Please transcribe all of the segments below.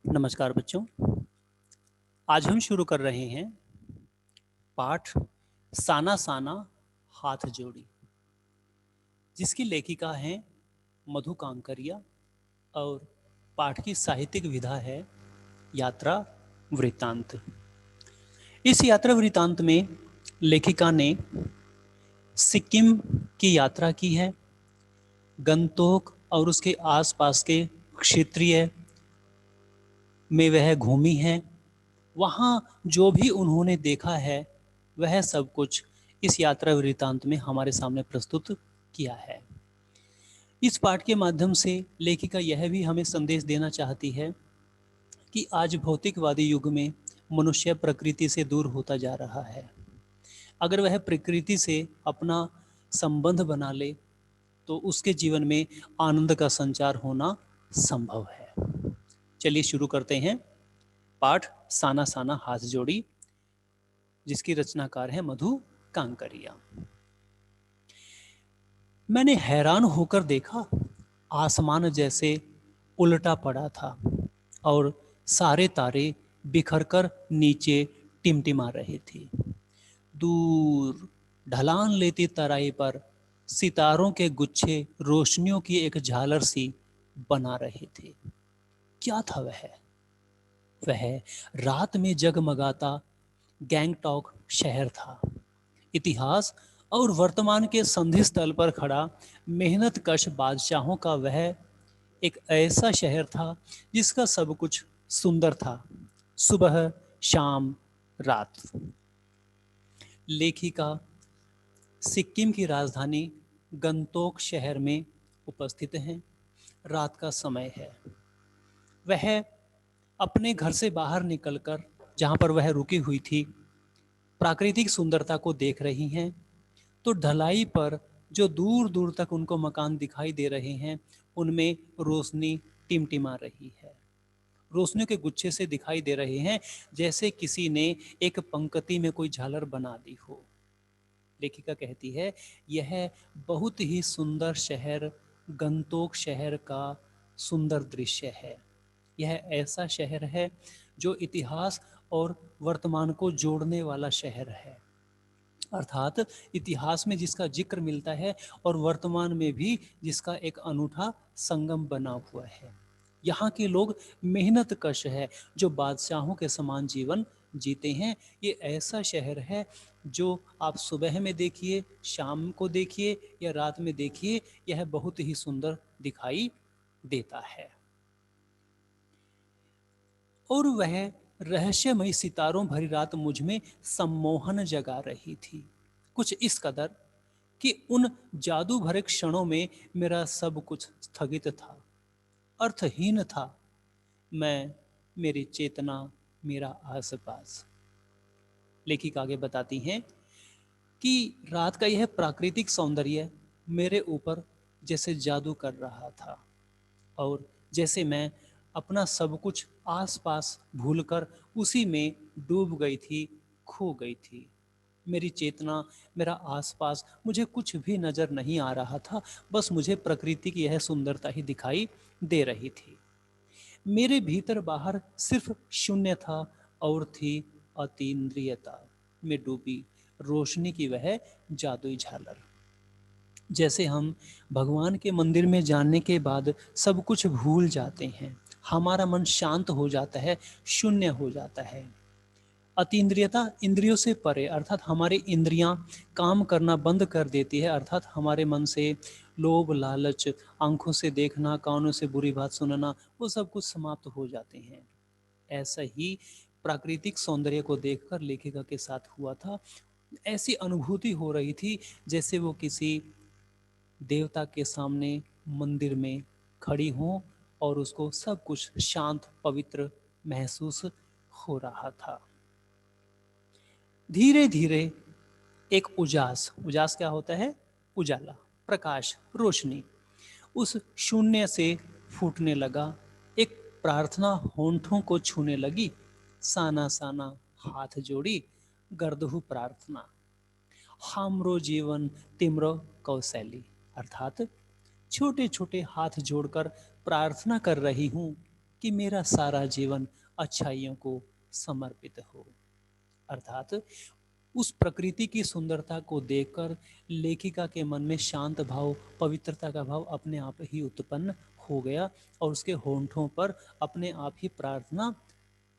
नमस्कार बच्चों। आज हम शुरू कर रहे हैं पाठ साना साना हाथ जोड़ी, जिसकी लेखिका हैं मधु कांकरिया और पाठ की साहित्यिक विधा है यात्रा वृत्तांत। इस यात्रा वृत्तांत में लेखिका ने सिक्किम की यात्रा की है। गंगटोक और उसके आसपास के क्षेत्रीय में वह घूमी है। वहाँ जो भी उन्होंने देखा है वह सब कुछ इस यात्रा वृत्तांत में हमारे सामने प्रस्तुत किया है। इस पाठ के माध्यम से लेखिका यह भी हमें संदेश देना चाहती है कि आज भौतिकवादी युग में मनुष्य प्रकृति से दूर होता जा रहा है। अगर वह प्रकृति से अपना संबंध बना ले तो उसके जीवन में आनंद का संचार होना संभव है। चलिए शुरू करते हैं पाठ साना साना हाथ जोड़ी, जिसकी रचनाकार है मधु कांकरिया। मैंने हैरान होकर देखा, आसमान जैसे उल्टा पड़ा था और सारे तारे बिखरकर नीचे टिमटिमा रहे थे। दूर ढलान लेती तराई पर सितारों के गुच्छे रोशनियों की एक झालर सी बना रहे थे। क्या था वह? वह रात में जगमगाता गैंगटॉक शहर था। इतिहास और वर्तमान के संधि स्थल पर खड़ा मेहनत कश बादशाहों का वह एक ऐसा शहर था जिसका सब कुछ सुंदर था, सुबह शाम रात। लेखिका सिक्किम की राजधानी गंगटोक शहर में उपस्थित हैं। रात का समय है। वह अपने घर से बाहर निकलकर जहाँ पर वह रुकी हुई थी प्राकृतिक सुंदरता को देख रही हैं। तो ढलाई पर जो दूर दूर तक उनको मकान दिखाई दे रहे हैं उनमें रोशनी टिमटिमा रही है। रोशनी के गुच्छे से दिखाई दे रहे हैं जैसे किसी ने एक पंक्ति में कोई झालर बना दी हो। लेखिका कहती है, यह बहुत ही सुंदर शहर गंगटोक शहर का सुंदर दृश्य है। यह ऐसा शहर है जो इतिहास और वर्तमान को जोड़ने वाला शहर है। अर्थात इतिहास में जिसका जिक्र मिलता है और वर्तमान में भी जिसका एक अनूठा संगम बना हुआ है। यहाँ के लोग मेहनत कश है जो बादशाहों के समान जीवन जीते हैं। ये ऐसा शहर है जो आप सुबह में देखिए, शाम को देखिए या रात में देखिए, यह बहुत ही सुंदर दिखाई देता है। और वह रहस्यमयी सितारों भरी रात मुझ में सम्मोहन जगा रही थी, कुछ इस कदर कि उन जादू भरे क्षणों में मेरा सब कुछ स्थगित था, अर्थहीन था। मैं, मेरी चेतना, मेरा आसपास। लेखिका आगे बताती हैं कि रात का यह प्राकृतिक सौंदर्य मेरे ऊपर जैसे जादू कर रहा था और जैसे मैं अपना सब कुछ आसपास भूलकर उसी में डूब गई थी, खो गई थी। मेरी चेतना, मेरा आसपास, मुझे कुछ भी नजर नहीं आ रहा था। बस मुझे प्रकृति की यह सुंदरता ही दिखाई दे रही थी। मेरे भीतर बाहर सिर्फ शून्य था और थी अतीन्द्रियता में डूबी रोशनी की वह जादुई झालर। जैसे हम भगवान के मंदिर में जाने के बाद सब कुछ भूल जाते हैं, हमारा मन शांत हो जाता है, शून्य हो जाता है। अतीन्द्रियता इंद्रियों से परे, अर्थात हमारी इंद्रियां काम करना बंद कर देती है, अर्थात हमारे मन से लोभ लालच, आंखों से देखना, कानों से बुरी बात सुनना, वो सब कुछ समाप्त हो जाते हैं। ऐसा ही प्राकृतिक सौंदर्य को देखकर लेखिका के साथ हुआ था। ऐसी अनुभूति हो रही थी जैसे वो किसी देवता के सामने मंदिर में खड़ी हों और उसको सब कुछ शांत पवित्र महसूस हो रहा था। धीरे धीरे एक उजास, उजास क्या होता है? उजाला, प्रकाश, रोशनी उस शून्य से फूटने लगा। एक प्रार्थना होंठों को छूने लगी। साना साना हाथ जोड़ी गर्दहु प्रार्थना, हामरो जीवन तिम्रो कौशैली। अर्थात छोटे छोटे हाथ जोड़कर प्रार्थना कर रही हूँ कि मेरा सारा जीवन अच्छाइयों को समर्पित हो। अर्थात उस प्रकृति की सुंदरता को देखकर लेखिका के मन में शांत भाव, पवित्रता का भाव अपने आप ही उत्पन्न हो गया और उसके होंठों पर अपने आप ही प्रार्थना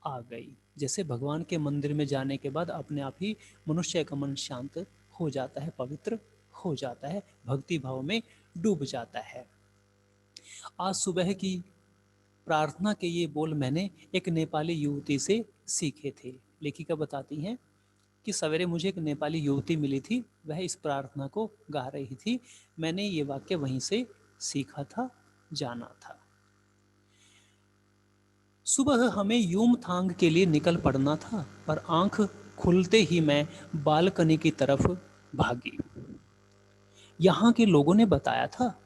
आ गई। जैसे भगवान के मंदिर में जाने के बाद अपने आप ही मनुष्य का मन शांत हो जाता है, पवित्र हो जाता है, भक्ति भाव में डूब जाता है। आज सुबह की प्रार्थना के ये बोल मैंने एक नेपाली युवती से सीखे थे। लेखिका बताती हैं कि सवेरे मुझे एक नेपाली युवती मिली थी, वह इस प्रार्थना को गा रही थी। मैंने ये वाक्य वहीं से सीखा था, जाना था। सुबह हमें यूमथांग के लिए निकल पड़ना था, पर आंख खुलते ही मैं बालकनी की तरफ भागी। यहाँ के लोगों ने बताया था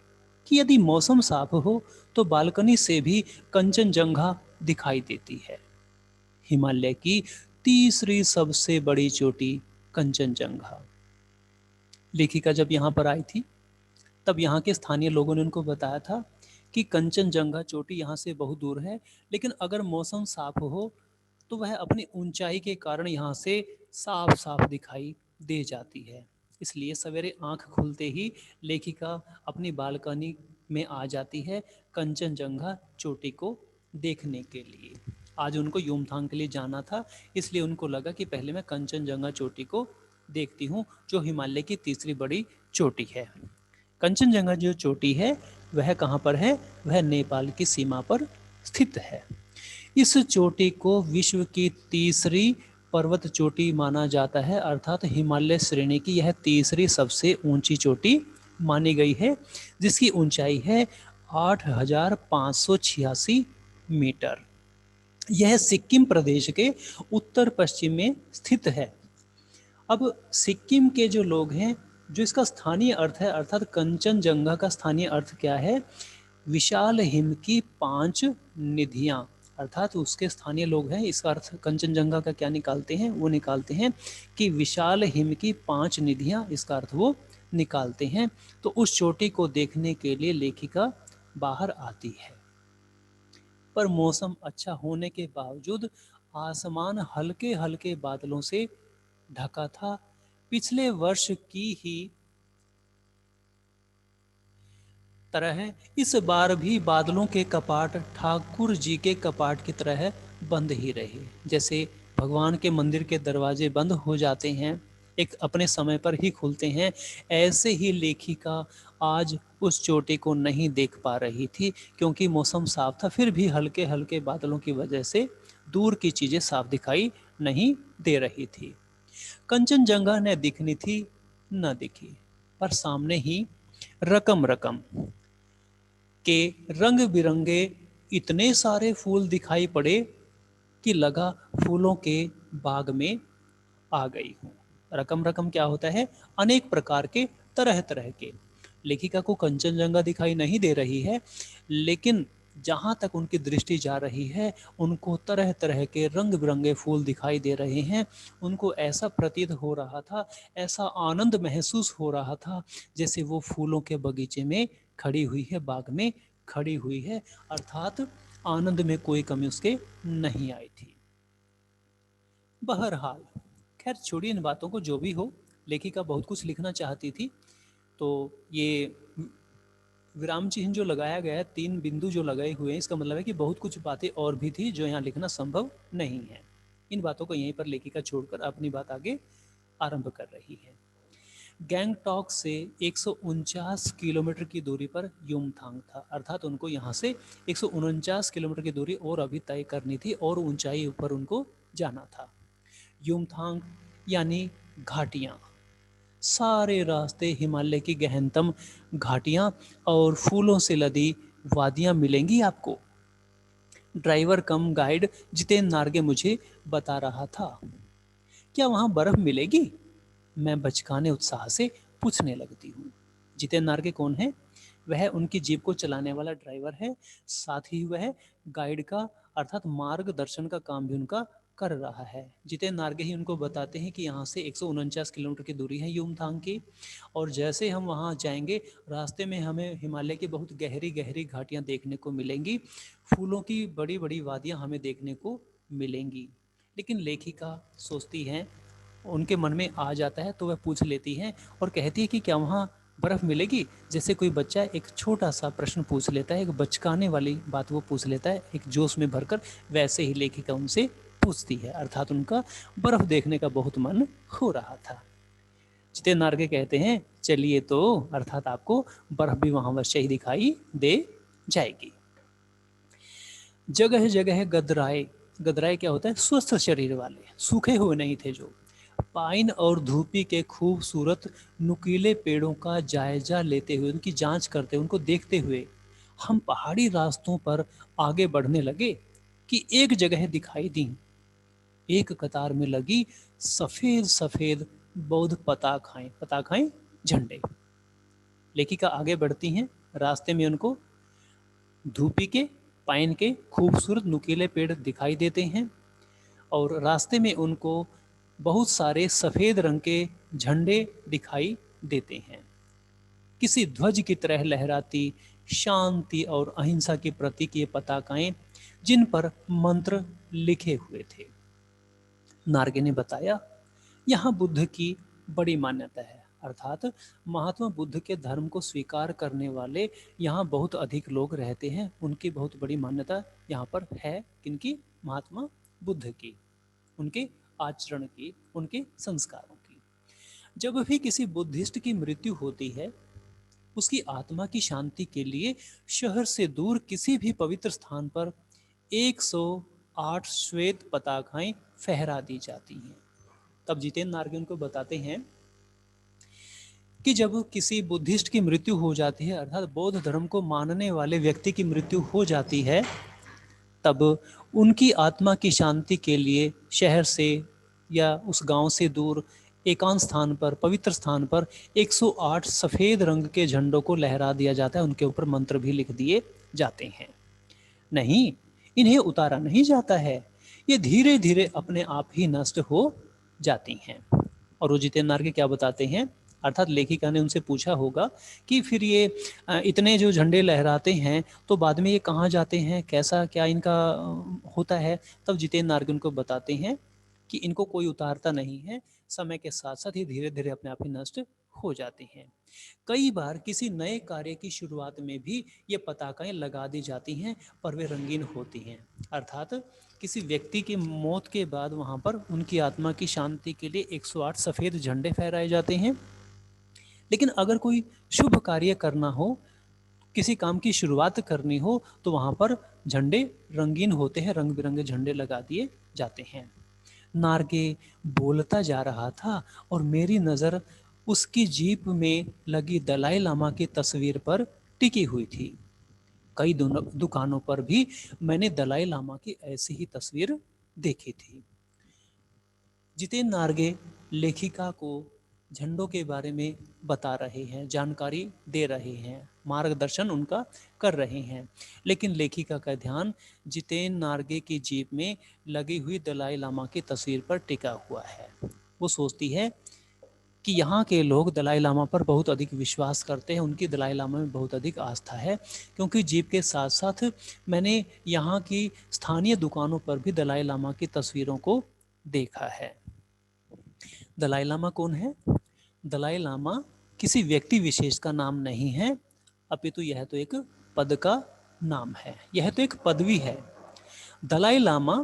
कि यदि मौसम साफ हो तो बालकनी से भी कंचनजंगा दिखाई देती है। हिमालय की तीसरी सबसे बड़ी चोटी कंचनजंगा। लेखिका जब यहाँ पर आई थी तब यहाँ के स्थानीय लोगों ने उनको बताया था कि कंचनजंगा चोटी यहाँ से बहुत दूर है, लेकिन अगर मौसम साफ हो तो वह अपनी ऊंचाई के कारण यहाँ से साफ साफ दिखाई दे जाती है। इसलिए सवेरे आंख खुलते ही लेखिका अपनी बालकनी में आ जाती है कंचनजंगा चोटी को देखने के लिए। आज उनको युमथांग के लिए जाना था, इसलिए उनको लगा कि पहले मैं कंचनजंगा चोटी को देखती हूँ, जो हिमालय की तीसरी बड़ी चोटी है। कंचनजंगा जो चोटी है वह कहाँ पर है? वह नेपाल की सीमा पर स्थित है। इस चोटी को विश्व की तीसरी पर्वत चोटी माना जाता है, अर्थात हिमालय श्रेणी की यह तीसरी सबसे ऊंची चोटी मानी गई है, जिसकी ऊंचाई है 8,586 मीटर। यह सिक्किम प्रदेश के उत्तर पश्चिम में स्थित है। अब सिक्किम के जो लोग हैं, जो इसका स्थानीय अर्थ है, अर्थात कंचनजंगा का स्थानीय अर्थ क्या है? विशाल हिम की 5 निधियां। अर्थात उसके स्थानीय लोग हैं, इसका अर्थ कंचनजंगा का क्या निकालते हैं? वो निकालते हैं कि विशाल हिम की 5 निधियां, इसका अर्थ वो निकालते हैं। तो उस चोटी को देखने के लिए लेखिका बाहर आती है, पर मौसम अच्छा होने के बावजूद आसमान हल्के हल्के बादलों से ढका था। पिछले वर्ष की ही तरह इस बार भी बादलों के कपाट ठाकुर जी के कपाट की तरह बंद ही रहे। जैसे भगवान के मंदिर के दरवाजे बंद हो जाते हैं, एक अपने समय पर ही खुलते हैं, ऐसे ही लेखिका आज उस चोटी को नहीं देख पा रही थी, क्योंकि मौसम साफ था, फिर भी हल्के हल्के बादलों की वजह से दूर की चीजें साफ दिखाई नहीं दे रही थी। कंचनजंगा न दिखनी थी न दिखी, पर सामने ही रकम रकम के रंग बिरंगे इतने सारे फूल दिखाई पड़े कि लगा फूलों के बाग में आ गई हूँ। रकम रकम क्या होता है? अनेक प्रकार के, तरह तरह के। लेखिका को कंचनजंगा दिखाई नहीं दे रही है, लेकिन जहाँ तक उनकी दृष्टि जा रही है उनको तरह तरह के रंग बिरंगे फूल दिखाई दे रहे हैं। उनको ऐसा प्रतीत हो रहा था, ऐसा आनंद महसूस हो रहा था, जैसे वो फूलों के बगीचे में खड़ी हुई है, बाग में खड़ी हुई है। अर्थात आनंद में कोई कमी उसके नहीं आई थी। बहरहाल खैर छोड़िए इन बातों को, जो भी हो, लेखिका बहुत कुछ लिखना चाहती थी। तो ये विराम चिन्ह जो लगाया गया है, 3 बिंदु जो लगाए हुए हैं, इसका मतलब है कि बहुत कुछ बातें और भी थी जो यहाँ लिखना संभव नहीं है। इन बातों को यहीं पर लेखिका छोड़कर अपनी बात आगे आरंभ कर रही है। गैंगटॉक से 149 किलोमीटर की दूरी पर युमथांग था, अर्थात उनको यहाँ से 149 किलोमीटर की दूरी और अभी तय करनी थी और ऊंचाई ऊपर उनको जाना था। युमथांग यानी घाटियाँ, सारे रास्ते हिमालय की गहनतम घाटियाँ और फूलों से लदी वादियाँ मिलेंगी आपको। ड्राइवर कम गाइड जितेंद्र नार्गे मुझे बता रहा था। क्या वहाँ बर्फ मिलेगी? मैं बचकाने उत्साह से पूछने लगती हूँ। जितेंद्र नार्गे कौन है? वह उनकी जीप को चलाने वाला ड्राइवर है, साथ ही वह गाइड का अर्थात मार्गदर्शन का काम भी उनका कर रहा है। जितेंद्र नारगे ही उनको बताते हैं कि यहाँ से 149 किलोमीटर की दूरी है युमथांग की, और जैसे हम वहाँ जाएंगे रास्ते में हमें हिमालय की बहुत गहरी गहरी घाटियाँ देखने को मिलेंगी, फूलों की बड़ी बड़ी वादियाँ हमें देखने को मिलेंगी। लेकिन लेखिका सोचती हैं, उनके मन में आ जाता है तो वह पूछ लेती हैं और कहती है कि क्या वहाँ बर्फ़ मिलेगी। जैसे कोई बच्चा एक छोटा सा प्रश्न पूछ लेता है, एक बचकाने वाली बात वो पूछ लेता है एक जोश में भरकर, वैसे ही लेखिका उनसे पूछती है। अर्थात उनका बर्फ़ देखने का बहुत मन हो रहा था। जितेंद्र नारगे कहते हैं चलिए तो, अर्थात आपको बर्फ़ भी वहाँ अवश्य ही दिखाई दे जाएगी। जगह जगह गदराए, गदराए क्या होता है, स्वस्थ शरीर वाले, सूखे हुए नहीं थे जो, पाइन और धूपी के खूबसूरत नुकीले पेड़ों का जायजा लेते हुए, उनकी जांच करते हुए, उनको देखते हुए हम पहाड़ी रास्तों पर आगे बढ़ने लगे कि एक जगह दिखाई दी, एक कतार में लगी सफेद सफेद बौद्ध पताखाएं, पताखाएं झंडे। लेखिका आगे बढ़ती हैं, रास्ते में उनको धूपी के, पाइन के खूबसूरत नुकीले पेड़ दिखाई देते हैं, और रास्ते में उनको बहुत सारे सफ़ेद रंग के झंडे दिखाई देते हैं, किसी ध्वज की तरह लहराती शांति और अहिंसा के प्रतीक ये पताकाएं, जिन पर मंत्र लिखे हुए थे। नारगे ने बताया यहाँ बुद्ध की बड़ी मान्यता है, अर्थात महात्मा बुद्ध के धर्म को स्वीकार करने वाले यहाँ बहुत अधिक लोग रहते हैं, उनकी बहुत बड़ी मान्यता यहाँ पर है। किनकी? महात्मा बुद्ध की, उनके आचरण की, उनके संस्कारों की। जब भी किसी बुद्धिस्ट की मृत्यु होती है, उसकी आत्मा की शांति के लिए शहर से दूर किसी भी पवित्र स्थान पर 108 श्वेत पताकाएं फहरा दी जाती हैं। तब जितेंद्र नारगे उनको बताते हैं कि जब किसी बुद्धिस्ट की मृत्यु हो जाती है, अर्थात बौद्ध धर्म को मानने वाले व्यक्ति की मृत्यु हो जाती है, तब उनकी आत्मा की शांति के लिए शहर से या उस गांव से दूर एकांत स्थान पर, पवित्र स्थान पर 108 सफ़ेद रंग के झंडों को लहरा दिया जाता है, उनके ऊपर मंत्र भी लिख दिए जाते हैं। नहीं, इन्हें उतारा नहीं जाता है, ये धीरे धीरे अपने आप ही नष्ट हो जाती हैं। और वो जितेंद्र नारगे क्या बताते हैं, अर्थात लेखिका ने उनसे पूछा होगा कि फिर ये इतने जो झंडे लहराते हैं तो बाद में ये कहाँ जाते हैं, कैसा क्या इनका होता है। तब जितेंद्र नारगे उनको बताते हैं कि इनको कोई उतारता नहीं है, समय के साथ साथ ये धीरे धीरे अपने आप ही नष्ट हो जाती हैं। कई बार किसी नए कार्य की शुरुआत में भी ये पताकाएं लगा दी जाती हैं, पर वे रंगीन होती हैं, अर्थात किसी व्यक्ति की मौत के बाद वहाँ पर उनकी आत्मा की शांति के लिए 108 सफ़ेद झंडे फहराए जाते हैं। लेकिन अगर कोई शुभ कार्य करना हो, किसी काम की शुरुआत करनी हो, तो वहाँ पर झंडे रंगीन होते हैं, रंग बिरंगे झंडे लगा दिए जाते हैं। नारगे बोलता जा रहा था और मेरी नज़र उसकी जीप में लगी दलाई लामा की तस्वीर पर टिकी हुई थी। कई दुकानों पर भी मैंने दलाई लामा की ऐसी ही तस्वीर देखी थी। जितेंद्र नारगे लेखिका को झंडों के बारे में बता रहे हैं, जानकारी दे रहे हैं, मार्गदर्शन उनका कर रहे हैं, लेकिन लेखिका का ध्यान जितेंद्र नारगे की जीप में लगी हुई दलाई लामा की तस्वीर पर टिका हुआ है। वो सोचती है कि यहाँ के लोग दलाई लामा पर बहुत अधिक विश्वास करते हैं, उनकी दलाई लामा में बहुत अधिक आस्था है, क्योंकि जीप के साथ साथ मैंने यहाँ की स्थानीय दुकानों पर भी दलाई लामा की तस्वीरों को देखा है। दलाई लामा कौन है? दलाई लामा किसी व्यक्ति विशेष का नाम नहीं है, अपितु यह तो एक पद का नाम है, यह तो एक पदवी है। दलाई लामा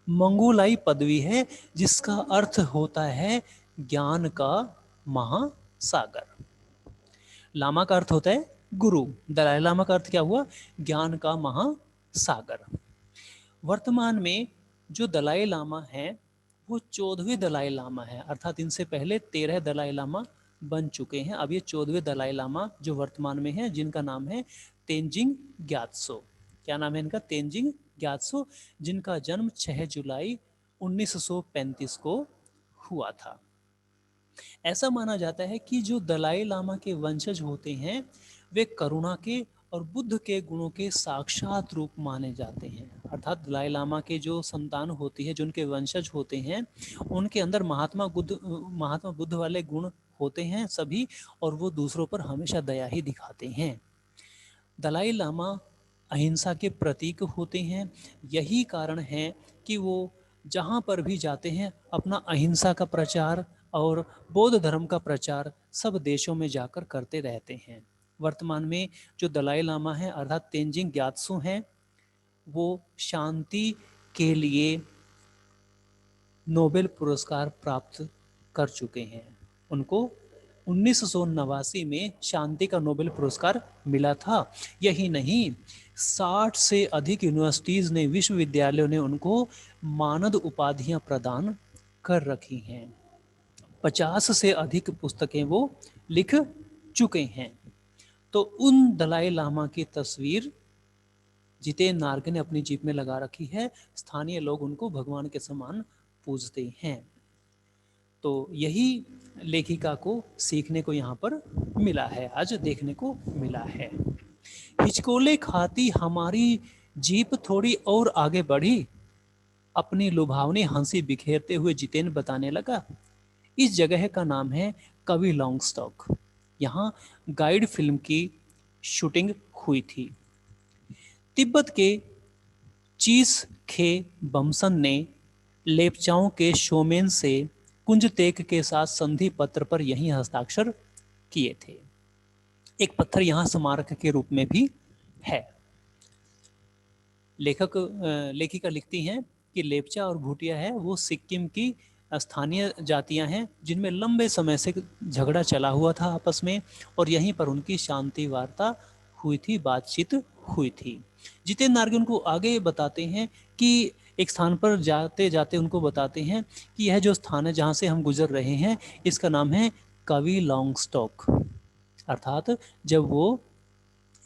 मंगोलाई पदवी है, जिसका अर्थ होता है ज्ञान का महासागर। लामा का अर्थ होता है गुरु, दलाई लामा का अर्थ क्या हुआ? ज्ञान का महासागर। वर्तमान में जो दलाई लामा है वो 14वें दलाई लामा है, अर्थात इनसे पहले 13 दलाई लामा बन चुके हैं। अब ये 14वें दलाई लामा जो वर्तमान में है, जिनका नाम है तेंजिंग ग्यात्सो। क्या नाम है इनका? तेंजिंग ग्यात्सो, जिनका जन्म 6 जुलाई 1935 को हुआ था। ऐसा माना जाता है कि जो दलाई लामा के वंशज होते हैं वे करुणा के और बुद्ध के गुणों के साक्षात रूप माने जाते हैं। अर्थात दलाई लामा के जो संतान होती है, जो उनके वंशज होते हैं, उनके अंदर महात्मा बुद्ध वाले गुण होते हैं सभी, और वो दूसरों पर हमेशा दया ही दिखाते हैं। दलाई लामा अहिंसा के प्रतीक होते हैं। यही कारण है कि वो जहाँ पर भी जाते हैं अपना अहिंसा का प्रचार और बौद्ध धर्म का प्रचार सब देशों में जाकर करते रहते हैं। वर्तमान में जो दलाई लामा है अर्थात तेंजिंग ग्यात्सो हैं, वो शांति के लिए नोबेल पुरस्कार प्राप्त कर चुके हैं। उनको 1989 में शांति का नोबेल पुरस्कार मिला था। यही नहीं, 60 से अधिक यूनिवर्सिटीज़ ने, विश्वविद्यालयों ने उनको मानद उपाधियां प्रदान कर रखी हैं। 50 से अधिक पुस्तकें वो लिख चुके हैं। तो उन दलाई लामा की तस्वीर जितेन नार्गे ने अपनी जीप में लगा रखी है। स्थानीय लोग उनको भगवान के समान पूजते हैं। तो यही लेखिका को सीखने को यहाँ पर मिला है, आज देखने को मिला है। हिचकोले खाती हमारी जीप थोड़ी और आगे बढ़ी। अपनी लुभावनी हंसी बिखेरते हुए जितेन बताने लगा, इस जगह का नाम है कवि लॉन्गस्टॉक। यहाँ गाइड फिल्म की शूटिंग हुई थी। तिब्बत के चीस खे बमसन ने लेपचाओं के शोमेन से कुंजतेक के साथ संधि पत्र पर यही हस्ताक्षर किए थे। एक पत्थर यहाँ स्मारक के रूप में भी है। लेखिका लिखती हैं कि लेपचा और भूटिया है वो सिक्किम की स्थानीय जातियां हैं जिनमें लंबे समय से झगड़ा चला हुआ था आपस में, और यहीं पर उनकी शांति वार्ता हुई थी, बातचीत हुई थी। जितेन नार्गे उनको आगे बताते हैं कि एक स्थान पर जाते जाते उनको बताते हैं कि यह जो स्थान है जहाँ से हम गुजर रहे हैं इसका नाम है कवि लॉन्गस्टॉक। अर्थात जब वो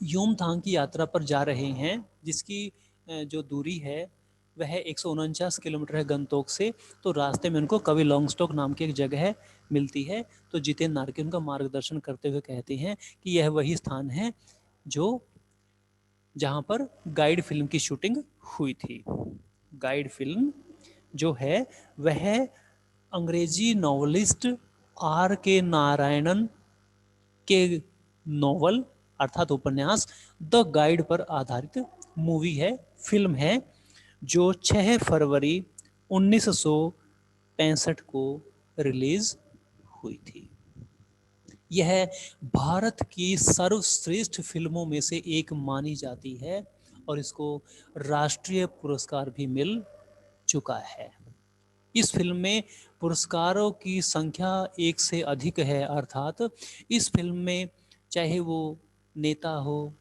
योमथांग की यात्रा पर जा रहे हैं, जिसकी जो दूरी है वह 149 किलोमीटर है गंतोक से, तो रास्ते में उनको कवि लॉन्गस्टॉक नाम की एक जगह मिलती है। तो जितेन नार्गे उनका मार्गदर्शन करते हुए कहते हैं कि यह वही स्थान है जो जहाँ पर गाइड फिल्म की शूटिंग हुई थी। गाइड फिल्म जो है वह अंग्रेजी नॉवलिस्ट आर के नारायणन के नोवेल अर्थात उपन्यास द गाइड पर आधारित मूवी है, फिल्म है, जो 6 फरवरी 1965 को रिलीज हुई थी। यह भारत की सर्वश्रेष्ठ फिल्मों में से एक मानी जाती है और इसको राष्ट्रीय पुरस्कार भी मिल चुका है। इस फिल्म में पुरस्कारों की संख्या 1 से अधिक है। अर्थात इस फिल्म में चाहे वो नेता हो,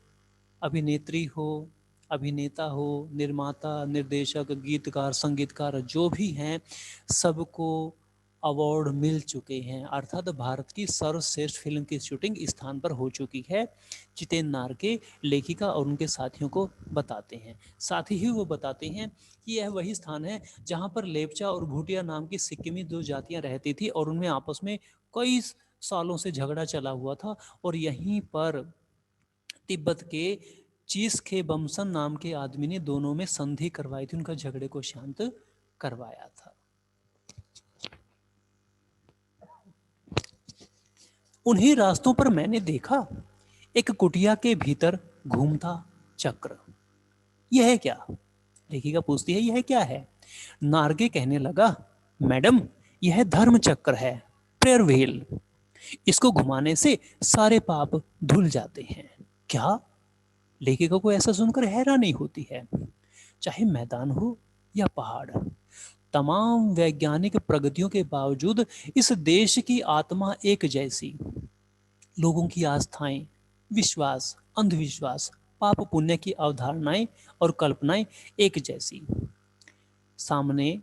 अभिनेत्री हो, अभिनेता हो, निर्माता, निर्देशक, गीतकार, संगीतकार जो भी हैं, सबको अवार्ड मिल चुके हैं। अर्थात भारत की सर्वश्रेष्ठ फिल्म की शूटिंग इस स्थान पर हो चुकी है। जितेन नार्गे लेखिका और उनके साथियों को बताते हैं। साथ ही वो बताते हैं कि यह वही स्थान है जहाँ पर लेपचा और भूटिया नाम की सिक्किमी दो जातियाँ रहती थी और उनमें आपस में कई सालों से झगड़ा चला हुआ था, और यहीं पर तिब्बत के चीस खे बमसन नाम के आदमी ने दोनों में संधि करवाई थी, उनका झगड़े को शांत करवाया था। उन्हीं रास्तों पर मैंने देखा एक कुटिया के भीतर घूमता चक्र। यह है क्या? लेखिका पूछती है यह क्या है? नार्गे कहने लगा, मैडम यह धर्म चक्र है, प्रेयर व्हील। इसको घुमाने से सारे पाप धुल जाते हैं। क्या? लेखिका को ऐसा सुनकर हैरानी होती है। चाहे मैदान हो या पहाड़, तमाम वैज्ञानिक प्रगतियों के बावजूद इस देश की आत्मा एक जैसी। लोगों की आस्थाएं, विश्वास, अंधविश्वास, पाप पुण्य की अवधारणाएं और कल्पनाएं एक जैसी। सामने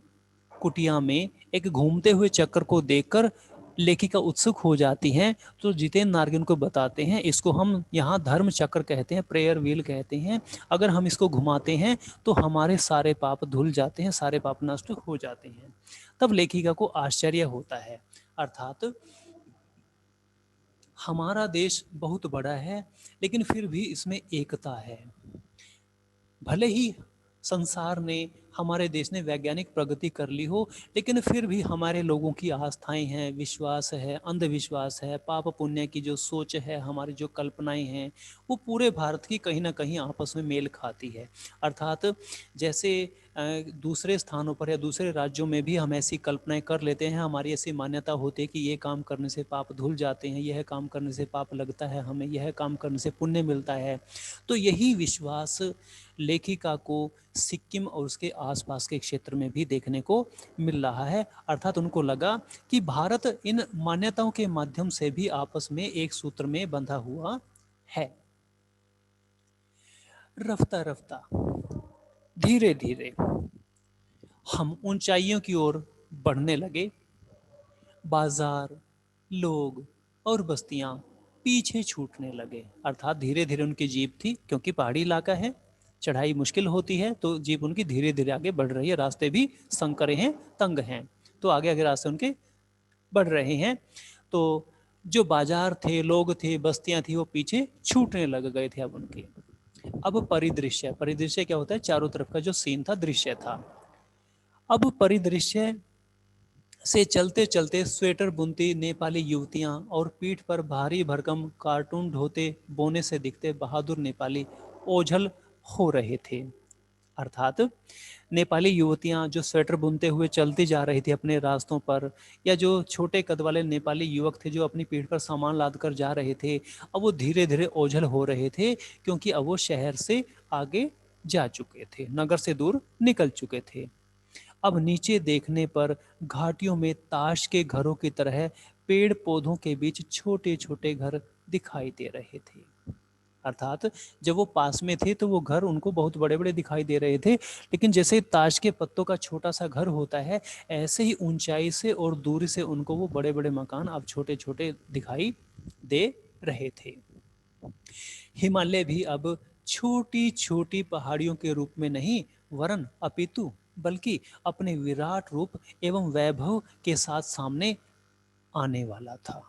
कुटिया में एक घूमते हुए चक्र को देखकर लेखिका उत्सुक हो जाती हैं। तो जितेन नार्गे को बताते हैं इसको हम यहाँ धर्म चक्र कहते हैं, प्रेयर व्हील कहते हैं। अगर हम इसको घुमाते हैं तो हमारे सारे पाप धुल जाते हैं, सारे पाप नष्ट हो जाते हैं। तब लेखिका को आश्चर्य होता है। अर्थात हमारा देश बहुत बड़ा है, लेकिन फिर भी इसमें एकता है। भले ही संसार ने, हमारे देश ने वैज्ञानिक प्रगति कर ली हो, लेकिन फिर भी हमारे लोगों की आस्थाएं हैं, विश्वास है, अंधविश्वास है, पाप पुण्य की जो सोच है, हमारी जो कल्पनाएं हैं, वो पूरे भारत की कहीं ना कहीं आपस में मेल खाती है। अर्थात जैसे दूसरे स्थानों पर या दूसरे राज्यों में भी हम ऐसी कल्पनाएं कर लेते हैं, हमारी ऐसी मान्यता होती है कि ये काम करने से पाप धुल जाते हैं, यह काम करने से पाप लगता है, हमें यह काम करने से पुण्य मिलता है। तो यही विश्वास लेखिका को सिक्किम और उसके आसपास के क्षेत्र में भी देखने को मिल रहा है। अर्थात उनको लगा कि भारत इन मान्यताओं के माध्यम से भी आपस में एक सूत्र में बंधा हुआ है। रफ्ता रफ्ता, धीरे धीरे हम ऊंचाइयों की ओर बढ़ने लगे। बाजार, लोग और बस्तियां पीछे छूटने लगे। अर्थात धीरे धीरे उनकी जीप थी, क्योंकि पहाड़ी इलाका है, चढ़ाई मुश्किल होती है, तो जीप उनकी धीरे धीरे आगे बढ़ रही है। रास्ते भी संकरे हैं, तंग हैं, तो आगे आगे रास्ते उनके बढ़ रहे हैं। तो जो बाजार थे, लोग थे, बस्तियां थी, वो पीछे छूटने लग गए थे अब उनके। अब परिदृश्य, परिदृश्य क्या होता है? चारों तरफ का जो सीन था, दृश्य था। अब परिदृश्य से चलते चलते स्वेटर बुनती नेपाली युवतियां और पीठ पर भारी भरकम कार्टून ढोते बोने से दिखते बहादुर नेपाली ओझल हो रहे थे। अर्थात नेपाली युवतियां जो स्वेटर बुनते हुए चलती जा रही थी अपने रास्तों पर, या जो छोटे कद वाले नेपाली युवक थे जो अपनी पीठ पर सामान लाद कर जा रहे थे, अब वो धीरे धीरे ओझल हो रहे थे, क्योंकि अब वो शहर से आगे जा चुके थे, नगर से दूर निकल चुके थे। अब नीचे देखने पर घाटियों में ताश के घरों की तरह पेड़ पौधों के बीच छोटे छोटे घर दिखाई दे रहे थे। अर्थात जब वो पास में थे तो वो घर उनको बहुत बड़े बड़े दिखाई दे रहे थे, लेकिन जैसे ताश के पत्तों का छोटा सा घर होता है, ऐसे ही ऊंचाई से और दूरी से उनको वो बड़े बड़े मकान अब छोटे छोटे दिखाई दे रहे थे। हिमालय भी अब छोटी छोटी पहाड़ियों के रूप में नहीं, वरन अपितु बल्कि अपने विराट रूप एवं वैभव के साथ सामने आने वाला था।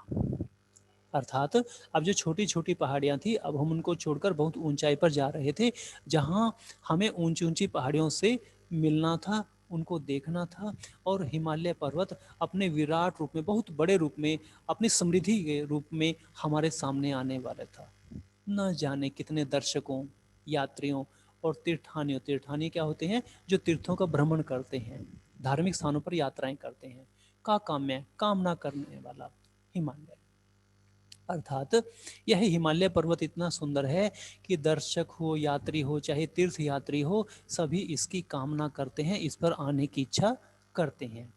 अर्थात अब जो छोटी छोटी पहाड़ियां थी, अब हम उनको छोड़कर बहुत ऊंचाई पर जा रहे थे, जहां हमें ऊंची ऊंची पहाड़ियों से मिलना था, उनको देखना था। और हिमालय पर्वत अपने विराट रूप में, बहुत बड़े रूप में, अपनी समृद्धि के रूप में हमारे सामने आने वाला था। न जाने कितने दर्शकों, यात्रियों और तीर्थानियों, तीर्थानी क्या होते हैं? जो तीर्थों का भ्रमण करते हैं, धार्मिक स्थानों पर यात्राएं करते हैं, का काम्य, कामना करने वाला हिमालय। अर्थात यह हिमालय पर्वत इतना सुंदर है कि दर्शक हो, यात्री हो, चाहे तीर्थ यात्री हो, सभी इसकी कामना करते हैं, इस पर आने की इच्छा करते हैं।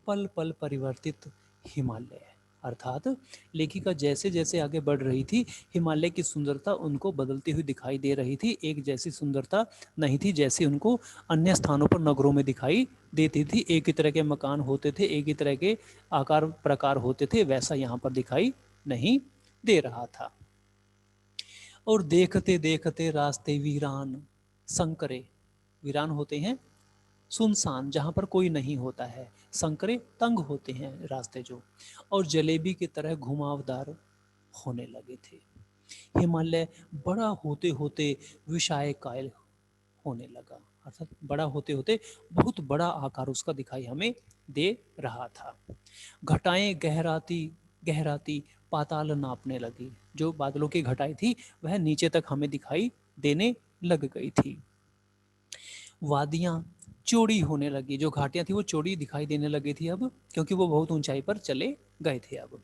पल पल परिवर्तित हिमालय। अर्थात लेखिका जैसे जैसे आगे बढ़ रही थी, हिमालय की सुंदरता उनको बदलती हुई दिखाई दे रही थी। एक जैसी सुंदरता नहीं थी जैसी उनको अन्य स्थानों पर, नगरों में दिखाई देती थी। एक ही तरह के मकान होते थे, एक ही तरह के आकार प्रकार होते थे, वैसा यहाँ पर दिखाई नहीं दे रहा था। और देखते देखते रास्ते वीरान, संकरे, वीरान होते हैं सुनसान, जहां पर कोई नहीं होता है, संकरे तंग होते हैं रास्ते जो, और जलेबी की तरह घुमावदार होने लगे थे। हिमालय बड़ा होते होते विशाल कायल होने लगा। अर्थात बड़ा होते होते बहुत बड़ा आकार उसका दिखाई हमें दे रहा था। घटाएं गहराती गहराती पाताल नापने लगी। जो बादलों की घटाई थी वह नीचे तक हमें दिखाई देने लग गई थी। वादियां चौड़ी होने लगी, जो घाटियां थी वो चौड़ी दिखाई देने लगी थी अब, क्योंकि वो बहुत ऊंचाई पर चले गए थे। अब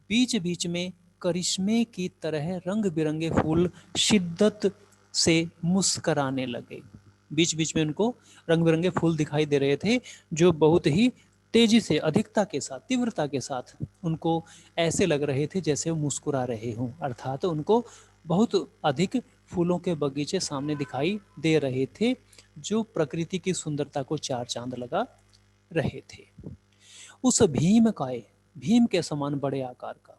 बीच बीच में करिश्मे की तरह रंग बिरंगे फूल शिद्दत से मुस्कराने लगे। बीच बीच में उनको रंग बिरंगे फूल दिखाई दे रहे थे, जो बहुत ही तेजी से, अधिकता के साथ, तीव्रता के साथ उनको ऐसे लग रहे थे जैसे वो मुस्कुरा रहे हों। अर्थात उनको बहुत अधिक फूलों के बगीचे सामने दिखाई दे रहे थे, जो प्रकृति की सुंदरता को चार चांद लगा रहे थे। उस भीमकाय, भीम के समान बड़े आकार का,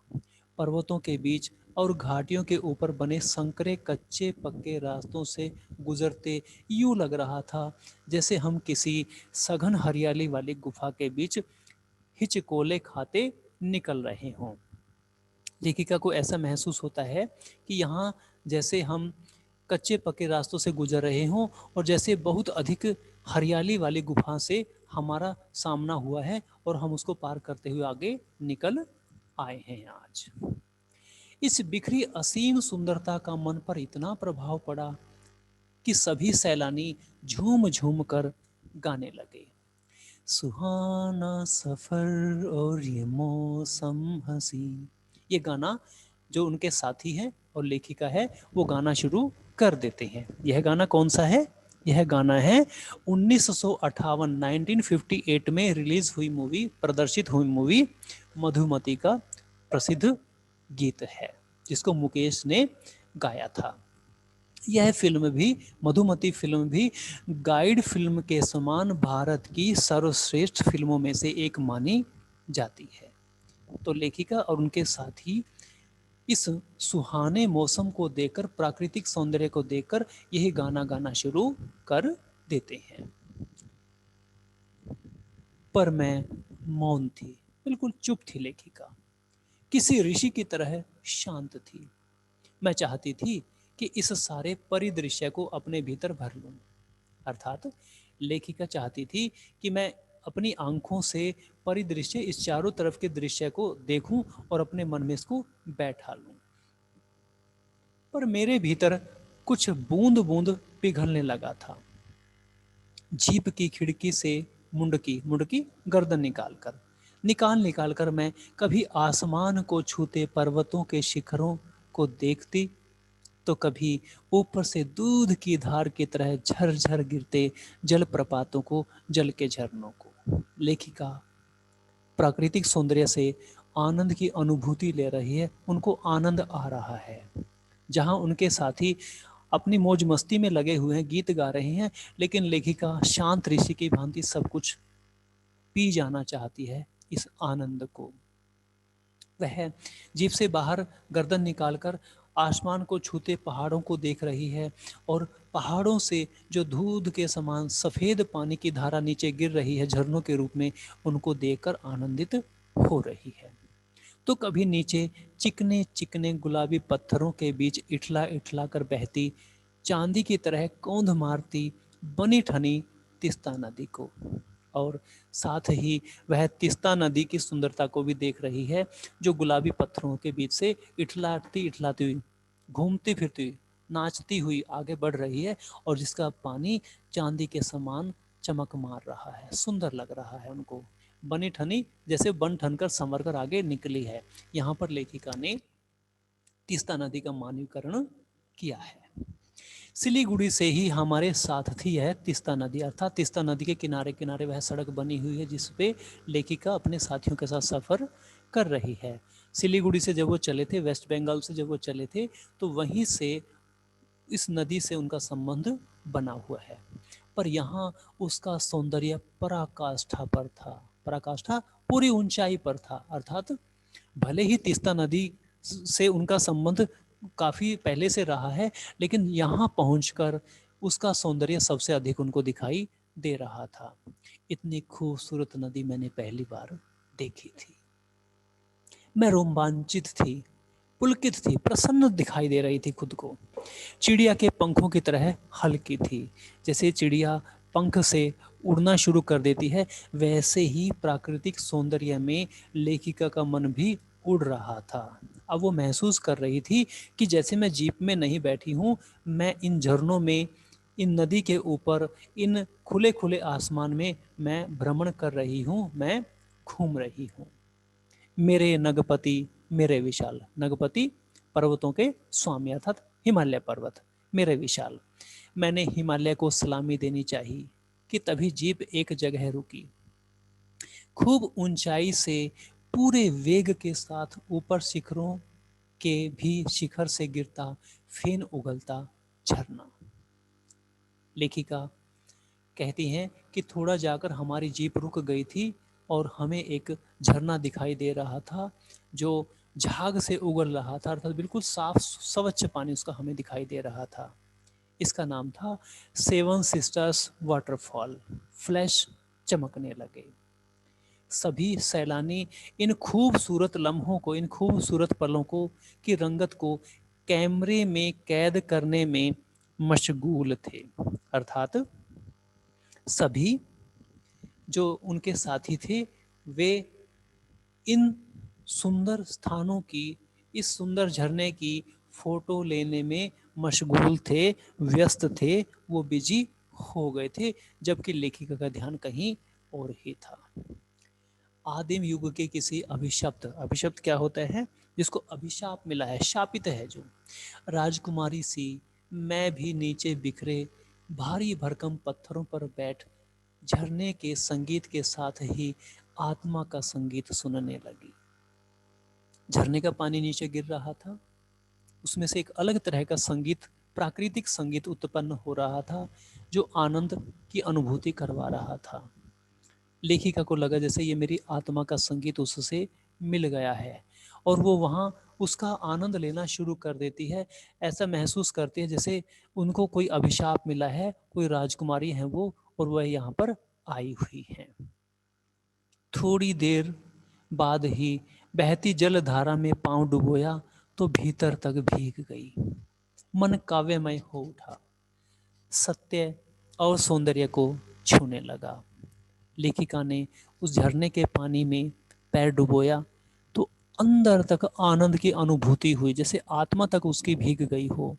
पर्वतों के बीच और घाटियों के ऊपर बने संकरे कच्चे पक्के रास्तों से गुजरते यूं लग रहा था जैसे हम किसी सघन हरियाली वाली गुफा के बीच हिचकोले खाते निकल रहे हों। लेखिका को ऐसा महसूस होता है कि यहाँ जैसे हम कच्चे पक्के रास्तों से गुजर रहे हों और जैसे बहुत अधिक हरियाली वाली गुफा से हमारा सामना हुआ है और हम उसको पार करते हुए आगे निकल आए हैं आज। इस बिखरी असीम सुंदरता का मन पर इतना प्रभाव पड़ा कि सभी सैलानी झूम झूम कर गाने लगे। सुहाना सफर और ये मौसम हसी। ये गाना जो उनके साथी हैं और लेखिका है वो गाना शुरू कर देते हैं। यह गाना कौन सा है? यह गाना है 1958 1958 में रिलीज हुई मूवी, प्रदर्शित हुई मूवी मधुमती का प्रसिद्ध गीत है जिसको मुकेश ने गाया था। यह फिल्म भी, मधुमती फिल्म भी गाइड फिल्म के समान भारत की सर्वश्रेष्ठ फिल्मों में से एक मानी जाती है। तो लेखिका और उनके साथी इस सुहाने मौसम को देखकर, प्राकृतिक सौंदर्य को देखकर यही गाना गाना शुरू कर देते हैं। पर मैं मौन थी, बिल्कुल चुप थी लेखिका, किसी ऋषि की तरह शांत थी। मैं चाहती थी कि इस सारे परिदृश्य को अपने भीतर भर लूं। अर्थात लेखिका चाहती थी कि मैं अपनी आंखों से परिदृश्य, इस चारों तरफ के दृश्य को देखूं और अपने मन में इसको बैठा लूं। पर मेरे भीतर कुछ बूंद बूंद पिघलने लगा था। जीप की खिड़की से मुंडकी मुंडकी गर्दन निकाल कर मैं कभी आसमान को छूते पर्वतों के शिखरों को देखती, तो कभी ऊपर से दूध की धार की तरह झरझर गिरते जलप्रपातों को, जल के झरनों को। लेखिका प्राकृतिक सौंदर्य से आनंद की अनुभूति ले रही है, उनको आनंद आ रहा है। जहां उनके साथी अपनी मौज मस्ती में लगे हुए हैं, गीत गा रहे हैं, लेकिन लेखिका शांत ऋषि की भांति सब कुछ पी जाना चाहती है, इस आनंद को। वह जीप से बाहर गर्दन निकालकर आसमान को छूते पहाड़ों को देख रही है और पहाड़ों से जो दूध के समान सफेद पानी की धारा नीचे गिर रही है झरनों के रूप में, उनको देखकर आनंदित हो रही है। तो कभी नीचे चिकने चिकने गुलाबी पत्थरों के बीच इठला इठला कर बहती, चांदी की तरह कौंध मारती बनी ठनी तिस्ता नदी को, और साथ ही वह तिस्ता नदी की सुंदरता को भी देख रही है, जो गुलाबी पत्थरों के बीच से इठलाती इठलाती हुई, घूमती फिरती हुई, नाचती हुई आगे बढ़ रही है और जिसका पानी चांदी के समान चमक मार रहा है, सुंदर लग रहा है उनको। बनी ठनी जैसे बन ठन कर संवर कर आगे निकली है। यहाँ पर लेखिका ने तीस्ता नदी का मानवीकरण किया है। सिलीगुड़ी से ही हमारे साथ थी है तीस्ता नदी, अर्थात तीस्ता नदी के किनारे किनारे वह सड़क बनी हुई है जिस पे लेखिका अपने साथियों के साथ सफ़र कर रही है। सिलीगुड़ी से जब वो चले थे, वेस्ट बंगाल से जब वो चले थे, तो वहीं से इस नदी से उनका संबंध बना हुआ है। पर यहाँ उसका सौंदर्य पराकाष्ठा पर था, पराकाष्ठा पूरी ऊंचाई पर था। अर्थात भले ही तीस्ता नदी से उनका संबंध काफी पहले से रहा है, लेकिन यहाँ पहुंचकर उसका सौंदर्य सबसे अधिक उनको दिखाई दे रहा था। इतनी खूबसूरत नदी मैंने पहली बार देखी थी। मैं रोमांचित थी, पुलकित थी, प्रसन्न दिखाई दे रही थी खुद को। चिड़िया के पंखों की तरह हल्की थी। जैसे चिड़िया पंख से उड़ना शुरू कर देती है, वैसे ही प्राकृतिक सौंदर्य में लेखिका का मन भी उड़ रहा था। अब वो महसूस कर रही थी कि जैसे मैं जीप में नहीं बैठी हूँ, मैं इन झरनों में, इन नदी के ऊपर, इन खुले खुले आसमान में मैं भ्रमण कर रही हूँ, मैं घूम रही हूँ। मेरे नगपति मेरे विशाल, नगपति पर्वतों के स्वामी अर्थात हिमालय पर्वत, मेरे विशाल। मैंने हिमालय को सलामी देनी चाहिए कि तभी जीप एक जगह रुकी। खूब ऊंचाई से पूरे वेग के साथ ऊपर शिखरों के भी शिखर से गिरता फेन उगलता झरना। लेखिका कहती हैं कि थोड़ा जाकर हमारी जीप रुक गई थी और हमें एक झरना दिखाई दे रहा था जो झाग से उगल रहा था, अर्थात बिल्कुल साफ स्वच्छ पानी उसका हमें दिखाई दे रहा था। इसका नाम था सेवन सिस्टर्स वाटरफॉल। फ्लैश चमकने लगे। सभी सैलानी इन खूबसूरत लम्हों को, इन खूबसूरत पलों को की रंगत को कैमरे में कैद करने में मशगूल थे। अर्थात सभी जो उनके साथी थे वे इन सुंदर स्थानों की, इस सुंदर झरने की फोटो लेने में मशगूल थे, व्यस्त थे, वो बिजी हो गए थे, जबकि लेखिका का ध्यान कहीं और ही था। आदिम युग के किसी अभिशप्त, अभिशप्त क्या होता है, जिसको अभिशाप मिला है, शापित है जो, राजकुमारी सी मैं भी नीचे बिखरे भारी भरकम पत्थरों पर बैठ झरने के संगीत के साथ ही आत्मा का संगीत सुनने लगी। झरने का पानी नीचे गिर रहा था, उसमें से एक अलग तरह का संगीत, प्राकृतिक संगीत उत्पन्न हो रहा था जो आनंद की अनुभूति करवा रहा था। लेखिका को लगा जैसे ये मेरी आत्मा का संगीत उससे मिल गया है, और वो वहाँ उसका आनंद लेना शुरू कर देती है। ऐसा महसूस करती है जैसे उनको कोई अभिशाप मिला है, कोई राजकुमारी है वो, और वह यहाँ पर आई हुई है। थोड़ी देर बाद ही बहती जल धारा में पांव डुबोया तो भीतर तक भीग गई। मन काव्यमय हो उठा, सत्य और सौंदर्य को छूने लगा। लेखिका ने उस झरने के पानी में पैर डुबोया तो अंदर तक आनंद की अनुभूति हुई, जैसे आत्मा तक उसकी भीग गई हो।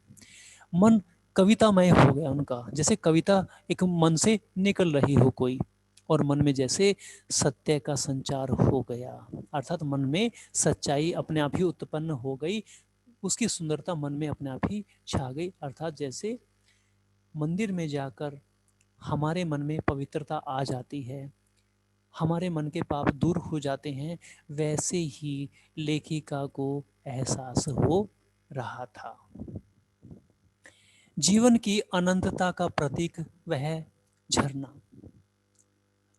मन कवितामय हो गया उनका, जैसे कविता एक मन से निकल रही हो कोई, और मन में जैसे सत्य का संचार हो गया, अर्थात मन में सच्चाई अपने आप ही उत्पन्न हो गई, उसकी सुंदरता मन में अपने आप ही छा गई। अर्थात जैसे मंदिर में जाकर हमारे मन में पवित्रता आ जाती है, हमारे मन के पाप दूर हो जाते हैं, वैसे ही लेखिका को एहसास हो रहा था। जीवन की अनंतता का प्रतीक वह झरना,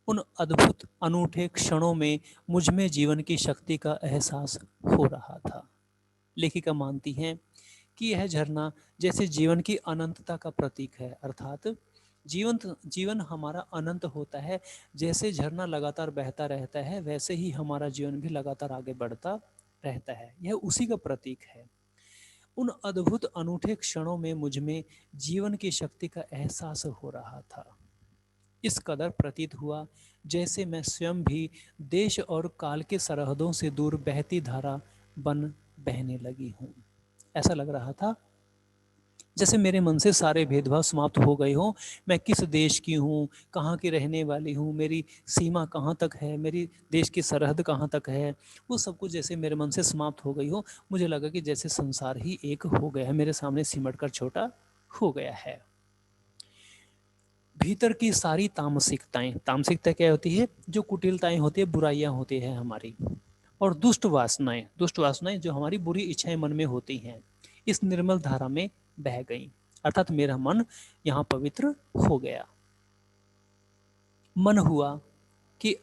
उन अद्भुत अनूठे क्षणों में मुझ में जीवन की शक्ति का एहसास हो रहा था। लेखिका मानती हैं कि यह झरना जैसे जीवन की अनंतता का प्रतीक है, अर्थात जीवन हमारा अनंत होता है, जैसे झरना लगातार बहता रहता है वैसे ही हमारा जीवन भी लगातार आगे बढ़ता रहता है, यह उसी का प्रतीक है। उन अद्भुत अनूठे क्षणों में मुझ में जीवन की शक्ति का एहसास हो रहा था। इस कदर प्रतीत हुआ जैसे मैं स्वयं भी देश और काल के सरहदों से दूर बहती धारा बन बहने लगी हूँ। ऐसा लग रहा था जैसे मेरे मन से सारे भेदभाव समाप्त हो गए हों, मैं किस देश की हूँ, कहाँ की रहने वाली हूँ, मेरी सीमा कहाँ तक है, मेरी देश की सरहद कहाँ तक है, वो सब कुछ जैसे मेरे मन से समाप्त हो गई हो। मुझे लगा कि जैसे संसार ही एक हो गया है, मेरे सामने सिमट कर छोटा हो गया है। भीतर की सारी तामसिकताएं, तामसिकता क्या होती है, जो कुटिलताएं होती है, बुराइयां होती है हमारी, और दुष्ट वासनाएं जो हमारी बुरी इच्छाएं मन में होती हैं, इस निर्मल धारा में बह गई, अर्थात मेरा मन यहाँ पवित्र हो गया। मन हुआ कि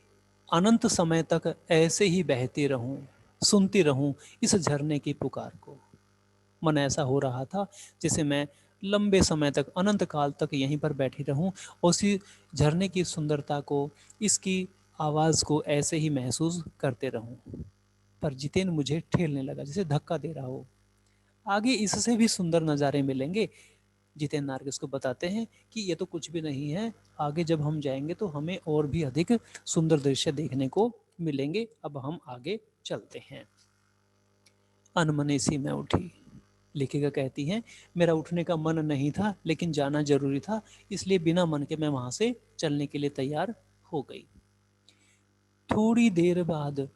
अनंत समय तक ऐसे ही बहती रहूं, सुनती रहूं इस झरने की पुकार को। मन ऐसा हो रहा था जैसे मैं लंबे समय तक, अनंत काल तक यहीं पर बैठी रहूं, उसी झरने की सुंदरता को, इसकी आवाज़ को ऐसे ही महसूस करते रहूं। पर जितेंद्र मुझे ठेलने लगा, जैसे धक्का दे रहा हो। आगे इससे भी सुंदर नज़ारे मिलेंगे। जितेंद्र नार्गिस को बताते हैं कि ये तो कुछ भी नहीं है, आगे जब हम जाएंगे तो हमें और भी अधिक सुंदर दृश्य देखने को मिलेंगे। अब हम आगे चलते हैं। अनमने सी मैं उठी, लेखिका कहती हैं, मेरा उठने का मन नहीं था लेकिन जाना जरूरी था, इसलिए बिना मन के मैं वहां से चलने के लिए तैयार हो गई। थोड़ी देर बाद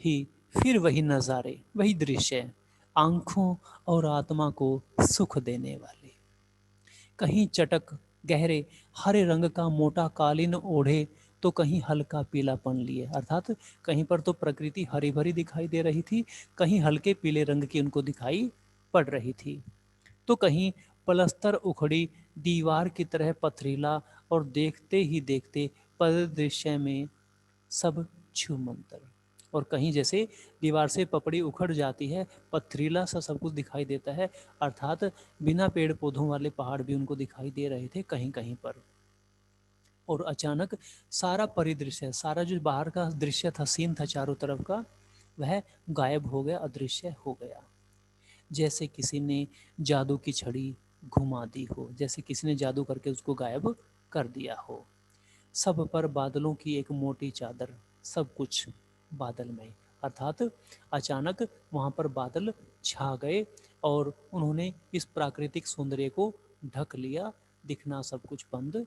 ही फिर वही नज़ारे, वही दृश्य, आंखों और आत्मा को सुख देने वाले। कहीं चटक गहरे हरे रंग का मोटा कालीन ओढ़े तो कहीं हल्का पीलापन लिए, अर्थात कहीं पर तो प्रकृति हरी भरी दिखाई दे रही थी, कहीं हल्के पीले रंग की उनको दिखाई पड़ रही थी, तो कहीं पलस्तर उखड़ी दीवार की तरह पथरीला, और देखते ही देखते परिदृश्य में सब छूमंतर, और कहीं जैसे दीवार से पपड़ी उखड़ जाती है, पथरीला सा सब कुछ दिखाई देता है, अर्थात बिना पेड़ पौधों वाले पहाड़ भी उनको दिखाई दे रहे थे कहीं कहीं पर। और अचानक सारा परिदृश्य, सारा जो बाहर का दृश्य था, सीन था चारों तरफ का, वह गायब हो गया, अदृश्य हो गया। जैसे किसी ने जादू की छड़ी घुमा दी हो, जैसे किसी ने जादू करके उसको गायब कर दिया हो। सब पर बादलों की एक मोटी चादर, सब कुछ बादलमय, अर्थात अचानक वहाँ पर बादल छा गए और उन्होंने इस प्राकृतिक सौंदर्य को ढक लिया, दिखना सब कुछ बंद